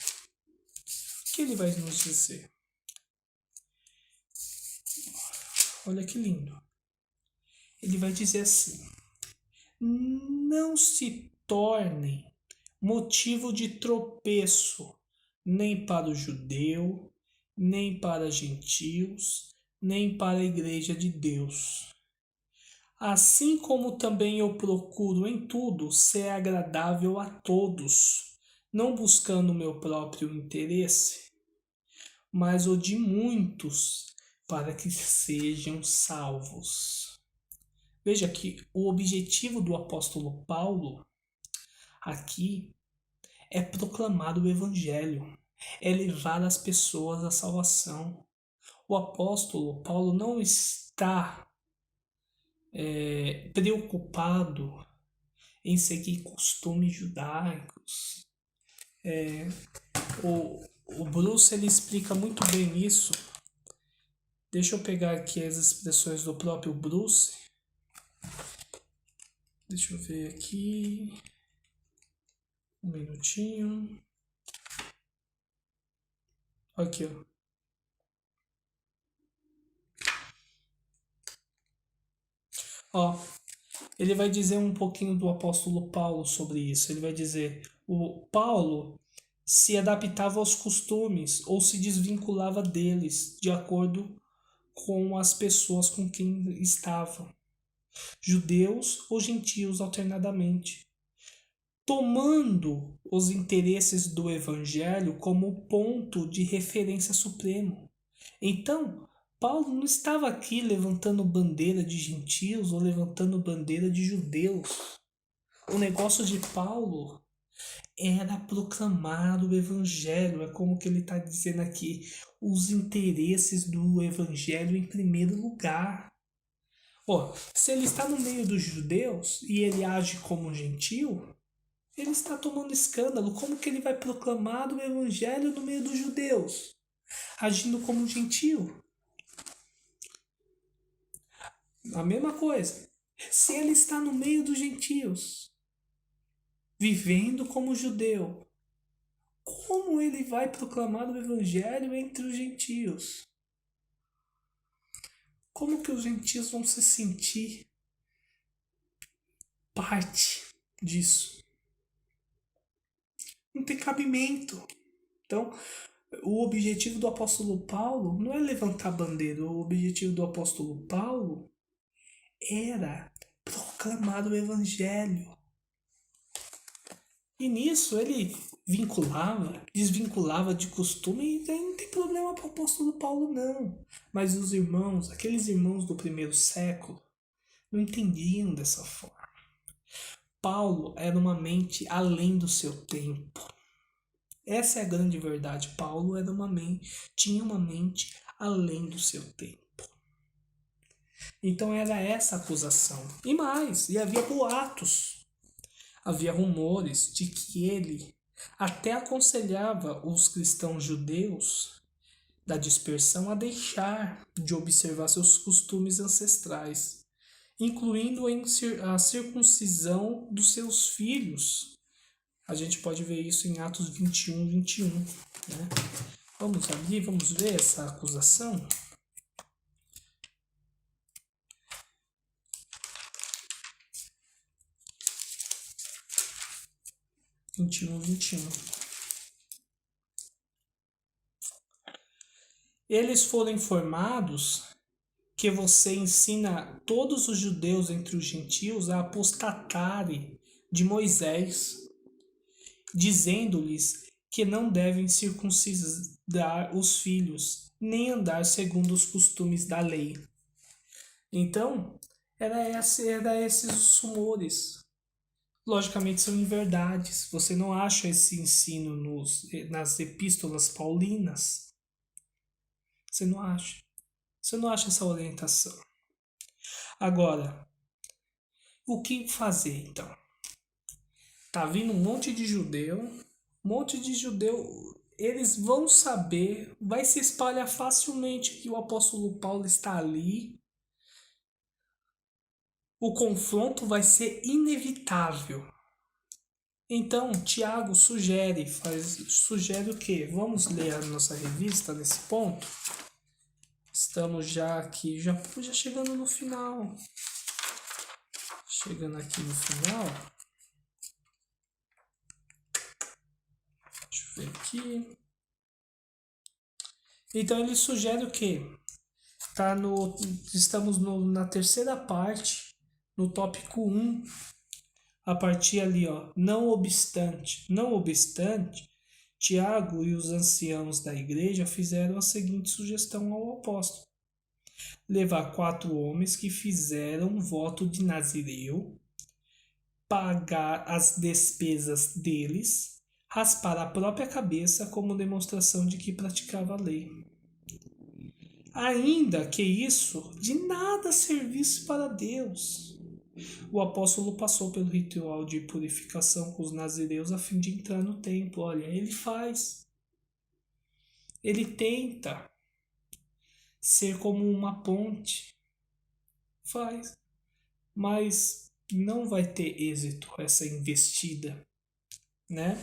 O que ele vai nos dizer? Olha que lindo. Ele vai dizer assim: não se tornem motivo de tropeço nem para o judeu, nem para gentios, nem para a igreja de Deus. Assim como também eu procuro em tudo ser agradável a todos, não buscando o meu próprio interesse, mas o de muitos, para que sejam salvos. Veja que o objetivo do apóstolo Paulo aqui é proclamar o evangelho, é levar as pessoas à salvação. O apóstolo Paulo não está preocupado em seguir costumes judaicos. O Bruce ele explica muito bem isso Deixa eu pegar aqui as expressões do próprio Bruce. Deixa eu ver aqui. Um minutinho. Aqui, ó. Ó, ele vai dizer um pouquinho do apóstolo Paulo sobre isso. Ele vai dizer: o Paulo se adaptava aos costumes ou se desvinculava deles de acordo com as pessoas com quem estava, judeus ou gentios alternadamente, tomando os interesses do evangelho como ponto de referência supremo. Então, Paulo não estava aqui levantando bandeira de gentios ou levantando bandeira de judeus. O negócio de Paulo era proclamar o evangelho, é como que ele está dizendo aqui, os interesses do evangelho em primeiro lugar. Se ele está no meio dos judeus e ele age como um gentil, ele está tomando escândalo. Como que ele vai proclamar o evangelho no meio dos judeus, agindo como um gentil? A mesma coisa. Se ele está no meio dos gentios, vivendo como judeu, como ele vai proclamar o evangelho entre os gentios? Como que os gentios vão se sentir parte disso? Não tem cabimento. Então, o objetivo do apóstolo Paulo não é levantar bandeira. O objetivo do apóstolo Paulo era proclamar o evangelho. E nisso ele desvinculava de costume, e não tem problema para o apóstolo Paulo não. Mas os irmãos, aqueles irmãos do primeiro século, não entendiam dessa forma. Paulo era uma mente além do seu tempo. Essa é a grande verdade. Paulo tinha uma mente além do seu tempo. Então era essa a acusação. E mais, havia boatos. Havia rumores de que ele até aconselhava os cristãos judeus da dispersão a deixar de observar seus costumes ancestrais, incluindo a circuncisão dos seus filhos. A gente pode ver isso em Atos 21, 21. Né? Vamos ali, vamos ver essa acusação. Vinte e um. Eles foram informados que você ensina todos os judeus entre os gentios a apostatarem de Moisés, dizendo-lhes que não devem circuncidar os filhos, nem andar segundo os costumes da lei. Então, era esses os rumores. Logicamente são inverdades. Você não acha esse ensino nas epístolas paulinas. Você não acha. Você não acha essa orientação. Agora, o que fazer então? Tá vindo um monte de judeu, eles vão saber, vai se espalhar facilmente que o apóstolo Paulo está ali. O confronto vai ser inevitável. Então, Tiago sugere o quê? Vamos ler a nossa revista nesse ponto? Estamos já aqui, já chegando no final. Chegando aqui no final. Deixa eu ver aqui. Então, ele sugere o quê? Estamos na terceira parte, no tópico 1, a partir ali, ó, não obstante, Tiago e os anciãos da igreja fizeram a seguinte sugestão ao apóstolo: levar 4 homens que fizeram voto de Nazireu, pagar as despesas deles, raspar a própria cabeça como demonstração de que praticava a lei. Ainda que isso de nada servisse para Deus. O apóstolo passou pelo ritual de purificação com os nazireus a fim de entrar no templo. Olha, ele faz. Ele tenta. ser como uma ponte. Faz. Mas não vai ter êxito essa investida, né?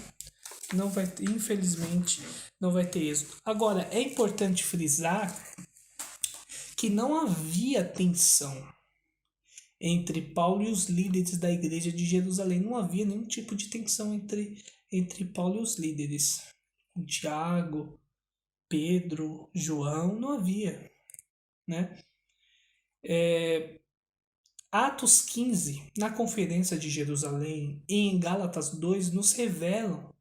Não vai ter, infelizmente, não vai ter êxito. Agora, é importante frisar que não havia tensão entre Paulo e os líderes da igreja de Jerusalém. Não havia nenhum tipo de tensão entre Paulo e os líderes. Com Tiago, Pedro, João, não havia, né? Atos 15, na conferência de Jerusalém e em Gálatas 2, nos revelam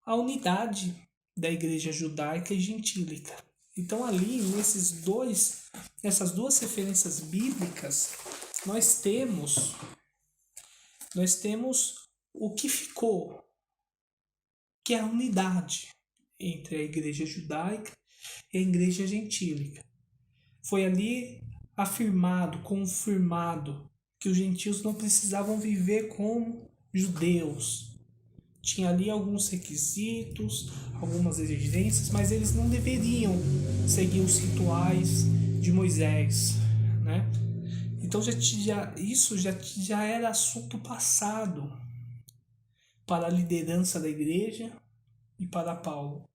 a unidade da igreja judaica e gentílica. Então ali, nessas duas referências bíblicas, nós temos o que ficou, que é a unidade entre a igreja judaica e a igreja gentílica. Foi ali afirmado, confirmado, que os gentios não precisavam viver como judeus. Tinha ali alguns requisitos, algumas exigências, mas eles não deveriam seguir os rituais de Moisés, né? Então isso já era assunto passado para a liderança da igreja e para Paulo.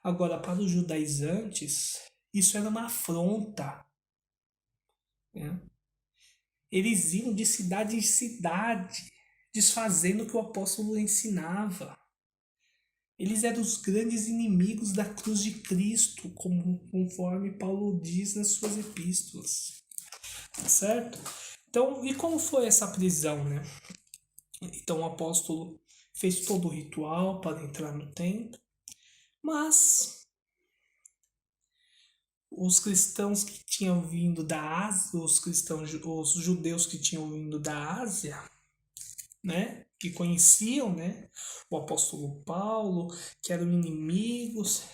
Agora, para os judaizantes, isso era uma afronta, né? Eles iam de cidade em cidade, desfazendo o que o apóstolo ensinava. Eles eram os grandes inimigos da cruz de Cristo, conforme Paulo diz nas suas epístolas. Certo? Então, e como foi essa prisão, né? Então o apóstolo fez todo o ritual para entrar no templo, mas os cristãos que tinham vindo da Ásia, os judeus que tinham vindo da Ásia, né, que conheciam, né, o apóstolo Paulo, que eram inimigos,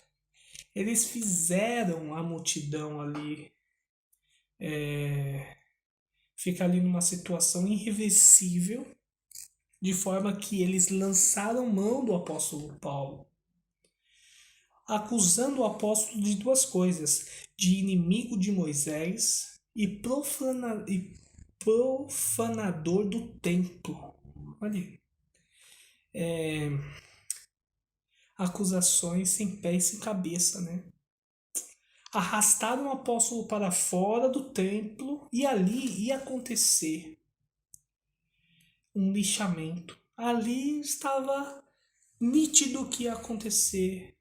eles fizeram a multidão ali ficar ali numa situação irreversível, de forma que eles lançaram mão do apóstolo Paulo, acusando o apóstolo de duas coisas: de inimigo de Moisés e profanador do templo. Olha aí. Acusações sem pé e sem cabeça, né? Arrastaram o apóstolo para fora do templo e ali ia acontecer um lixamento. Ali estava nítido que ia acontecer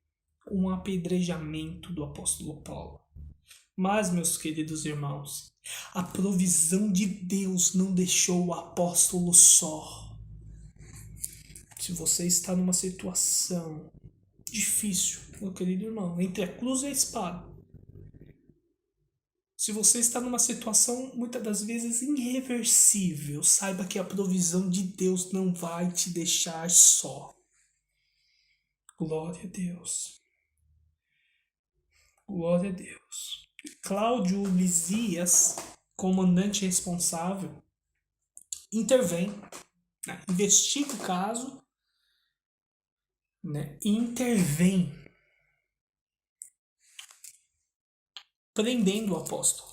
um apedrejamento do apóstolo Paulo. Mas, meus queridos irmãos, a provisão de Deus não deixou o apóstolo só. Se você está numa situação difícil, meu querido irmão, entre a cruz e a espada, se você está numa situação muitas das vezes irreversível, saiba que a provisão de Deus não vai te deixar só. Glória a Deus. Glória a Deus. Cláudio Lisias, comandante responsável, intervém, né? Investiga o caso, né? E intervém, prendendo o apóstolo.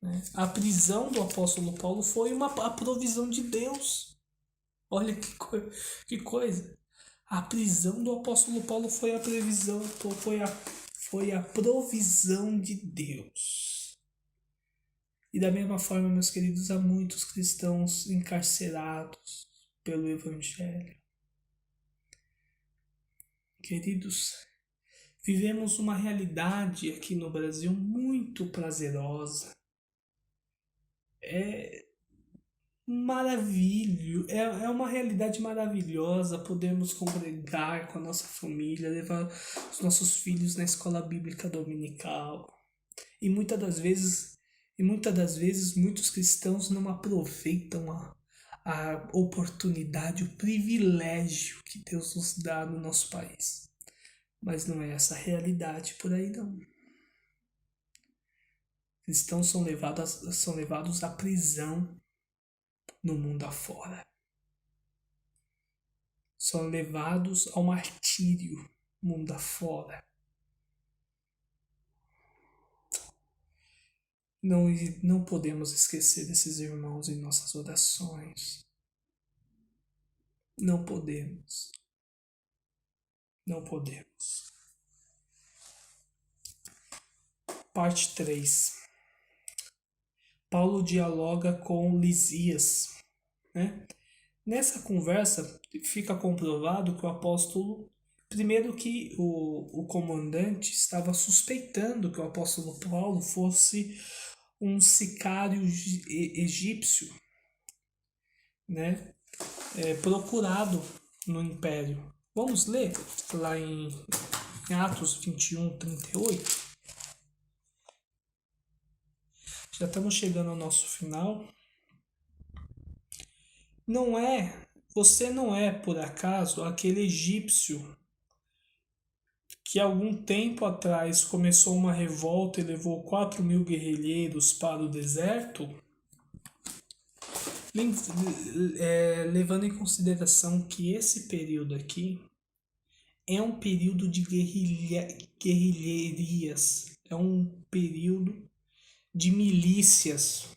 Né? A prisão do apóstolo Paulo foi a provisão de Deus. Olha que coisa. A prisão do apóstolo Paulo foi a provisão de Deus. E da mesma forma, meus queridos, há muitos cristãos encarcerados pelo Evangelho. Queridos, vivemos uma realidade aqui no Brasil muito prazerosa. É uma realidade maravilhosa podermos congregar com a nossa família, levar os nossos filhos na escola bíblica dominical. E muitas das vezes muitos cristãos não aproveitam a oportunidade, o privilégio que Deus nos dá no nosso país. Mas não é essa a realidade por aí não. Cristãos são levados à prisão no mundo afora. São levados ao martírio mundo afora. Não, não podemos esquecer desses irmãos em nossas orações. Não podemos. Não podemos. Parte 3. Paulo dialoga com Lisias, né? Nessa conversa fica comprovado que o apóstolo, primeiro que o comandante estava suspeitando que o apóstolo Paulo fosse um sicário egípcio, né? Procurado no império. Vamos ler lá em Atos 21, 38. Já estamos chegando ao nosso final. Você não é por acaso aquele egípcio que algum tempo atrás começou uma revolta e levou 4.000 guerrilheiros para o deserto? Levando em consideração que esse período aqui é um período de guerrilherias, é um período de milícias,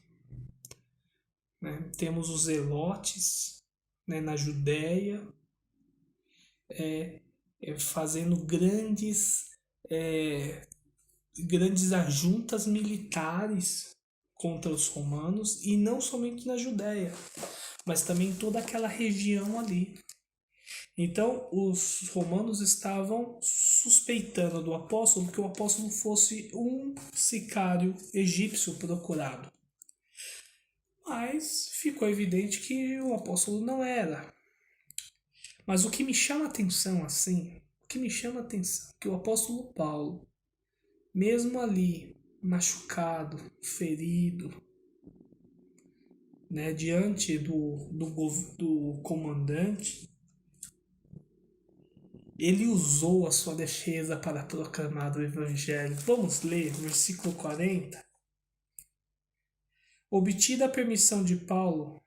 né? Temos os zelotes, né, na Judéia, fazendo grandes ajuntas militares contra os romanos, e não somente na Judéia, mas também em toda aquela região ali. Então, os romanos estavam suspeitando do apóstolo que o apóstolo fosse um sicário egípcio procurado. Mas ficou evidente que o apóstolo não era. Mas o que me chama a atenção, é que o apóstolo Paulo, mesmo ali, machucado, ferido, né, diante do comandante, ele usou a sua defesa para proclamar o evangelho. Vamos ler versículo 40. Obtida a permissão de Paulo,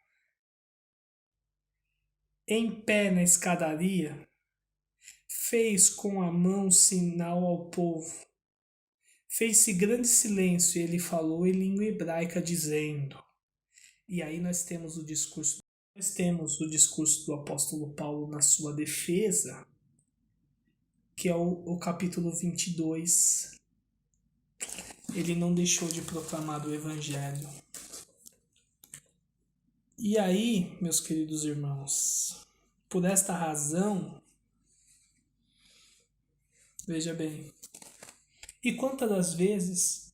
em pé na escadaria, fez com a mão sinal ao povo. Fez-se grande silêncio e ele falou em língua hebraica, dizendo... E aí nós temos o discurso do apóstolo Paulo na sua defesa, que é o capítulo 22. Ele não deixou de proclamar o evangelho. E aí, meus queridos irmãos, por esta razão, veja bem, e quantas das vezes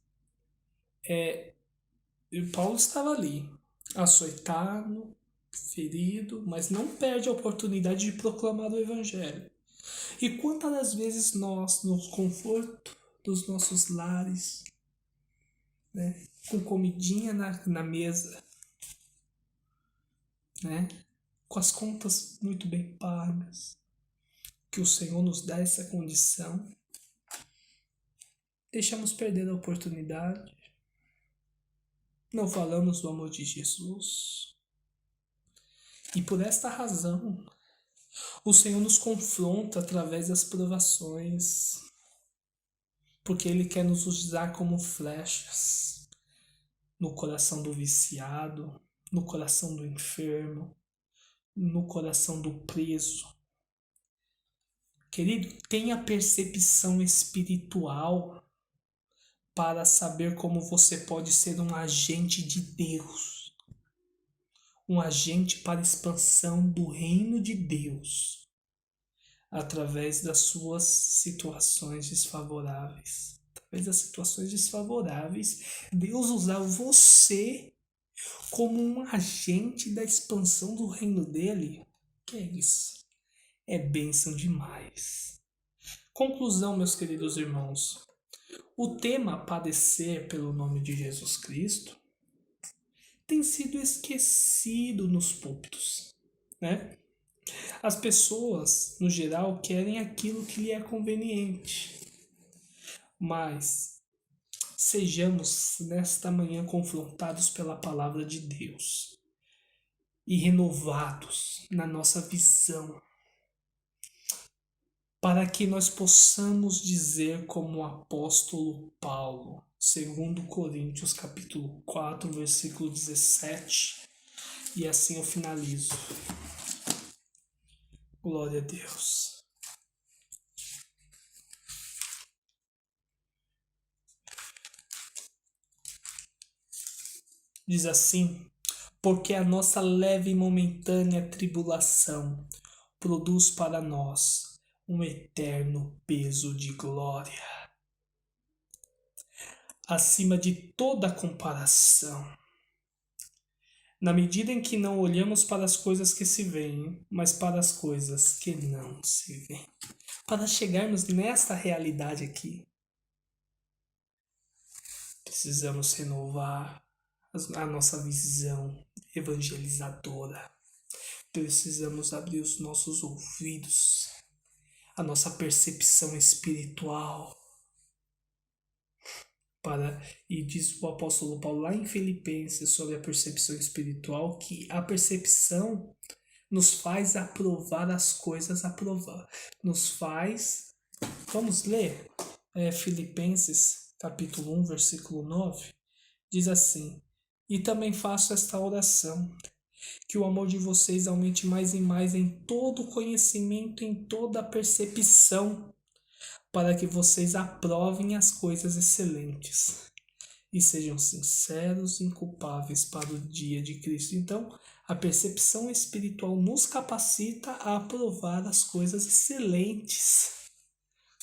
Paulo estava ali, açoitado, ferido, mas não perde a oportunidade de proclamar o evangelho. E quantas das vezes nós, no conforto dos nossos lares, né, com comidinha na mesa, né, com as contas muito bem pagas, que o Senhor nos dá essa condição, deixamos perder a oportunidade, não falamos do amor de Jesus. E por esta razão, o Senhor nos confronta através das provações, porque Ele quer nos usar como flechas no coração do viciado, no coração do enfermo, no coração do preso. Querido, tenha percepção espiritual para saber como você pode ser um agente de Deus, um agente para a expansão do reino de Deus, através das suas situações desfavoráveis. Através das situações desfavoráveis, Deus usar você como um agente da expansão do reino dele. Que é isso? É bênção demais. Conclusão, meus queridos irmãos. O tema padecer pelo nome de Jesus Cristo tem sido esquecido nos púlpitos, né? As pessoas, no geral, querem aquilo que lhe é conveniente. Mas sejamos nesta manhã confrontados pela palavra de Deus e renovados na nossa visão, para que nós possamos dizer como o apóstolo Paulo: 2 Coríntios capítulo 4, versículo 17. E assim eu finalizo. Glória a Deus. Diz assim: porque a nossa leve e momentânea tribulação produz para nós um eterno peso de glória, acima de toda comparação, na medida em que não olhamos para as coisas que se veem, mas para as coisas que não se veem. Para chegarmos nesta realidade aqui, precisamos renovar a nossa visão evangelizadora. Precisamos abrir os nossos ouvidos, a nossa percepção espiritual. E diz o apóstolo Paulo lá em Filipenses sobre a percepção espiritual, que a percepção nos faz aprovar as coisas, vamos ler Filipenses capítulo 1, versículo 9, diz assim: e também faço esta oração, que o amor de vocês aumente mais e mais em todo conhecimento, em toda percepção, para que vocês aprovem as coisas excelentes e sejam sinceros e inculpáveis para o dia de Cristo. Então, a percepção espiritual nos capacita a aprovar as coisas excelentes.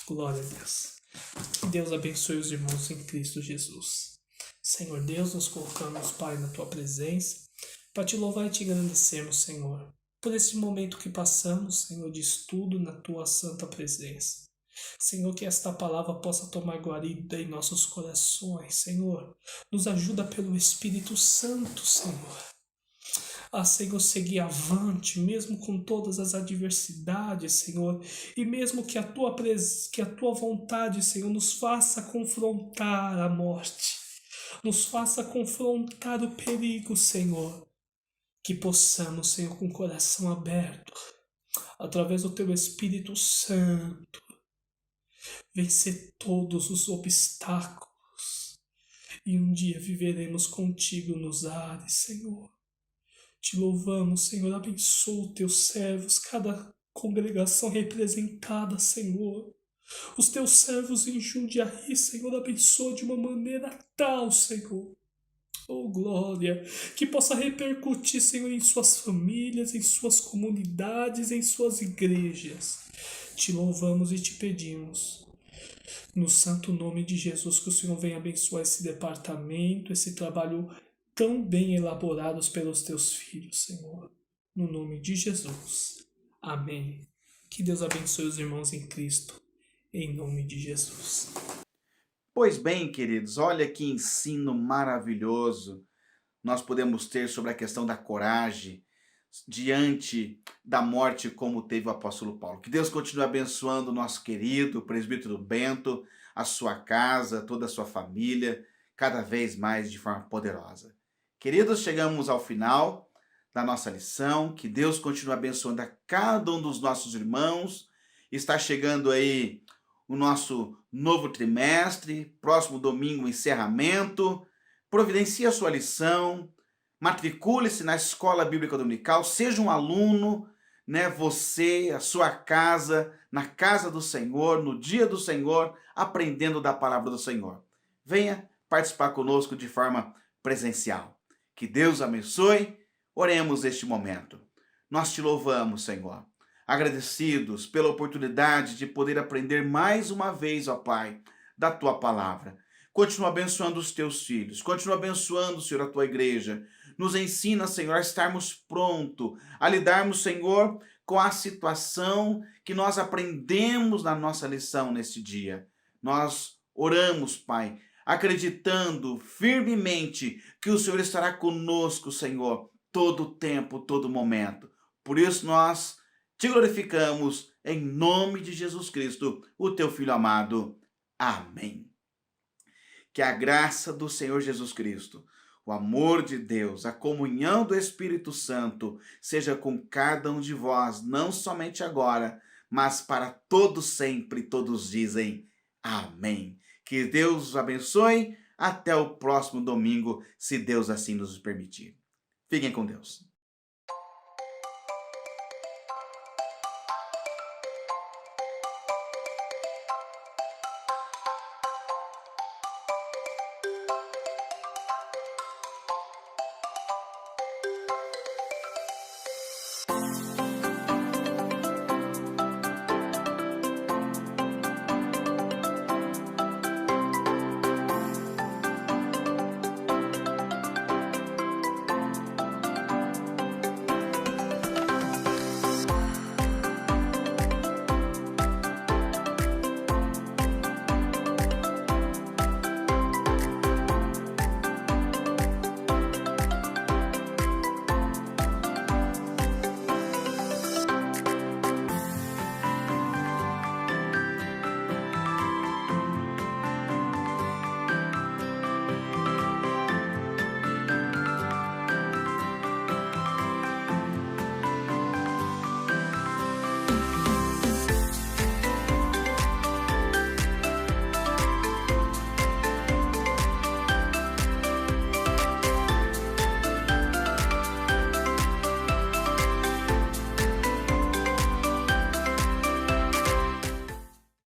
Glória a Deus. Que Deus abençoe os irmãos em Cristo Jesus. Senhor Deus, nos colocamos, Pai, na Tua presença, para Te louvar e Te agradecermos, Senhor, por esse momento que passamos, Senhor, de estudo na Tua santa presença. Senhor, que esta palavra possa tomar guarida em nossos corações, Senhor. Nos ajuda pelo Espírito Santo, Senhor. Senhor, seguir avante, mesmo com todas as adversidades, Senhor. E mesmo que a Tua vontade, Senhor, nos faça confrontar a morte. Nos faça confrontar o perigo, Senhor. Que possamos, Senhor, com o coração aberto, através do Teu Espírito Santo, vencer todos os obstáculos, e um dia viveremos contigo nos ares, Senhor. Te louvamos, Senhor, abençoa os teus servos, cada congregação representada, Senhor. Os teus servos em Jundiaí, Senhor, abençoa de uma maneira tal, Senhor. Oh, glória, que possa repercutir, Senhor, em suas famílias, em suas comunidades, em suas igrejas. Te louvamos e te pedimos, no santo nome de Jesus, que o Senhor venha abençoar esse departamento, esse trabalho tão bem elaborados pelos teus filhos, Senhor. No nome de Jesus. Amém. Que Deus abençoe os irmãos em Cristo, em nome de Jesus. Pois bem, queridos, olha que ensino maravilhoso nós podemos ter sobre a questão da coragem diante da morte, como teve o apóstolo Paulo. Que Deus continue abençoando o nosso querido presbítero Bento, a sua casa, toda a sua família, cada vez mais de forma poderosa. Queridos, chegamos ao final da nossa lição. Que Deus continue abençoando a cada um dos nossos irmãos. Está chegando aí o nosso novo trimestre, próximo domingo, encerramento. Providencie a sua lição, matricule-se na Escola Bíblica Dominical, seja um aluno, né? Você, a sua casa, na casa do Senhor, no dia do Senhor, aprendendo da palavra do Senhor. Venha participar conosco de forma presencial. Que Deus abençoe. Oremos este momento. Nós te louvamos, Senhor, agradecidos pela oportunidade de poder aprender mais uma vez, ó Pai, da Tua palavra. Continua abençoando os Teus filhos, continua abençoando, Senhor, a Tua igreja. Nos ensina, Senhor, a estarmos prontos, a lidarmos, Senhor, com a situação que nós aprendemos na nossa lição neste dia. Nós oramos, Pai, acreditando firmemente que o Senhor estará conosco, Senhor, todo o tempo, todo momento. Por isso nós te glorificamos em nome de Jesus Cristo, o teu Filho amado. Amém. Que a graça do Senhor Jesus Cristo, o amor de Deus, a comunhão do Espírito Santo seja com cada um de vós, não somente agora, mas para todos sempre. Todos dizem amém. Que Deus os abençoe. Até o próximo domingo, se Deus assim nos permitir. Fiquem com Deus.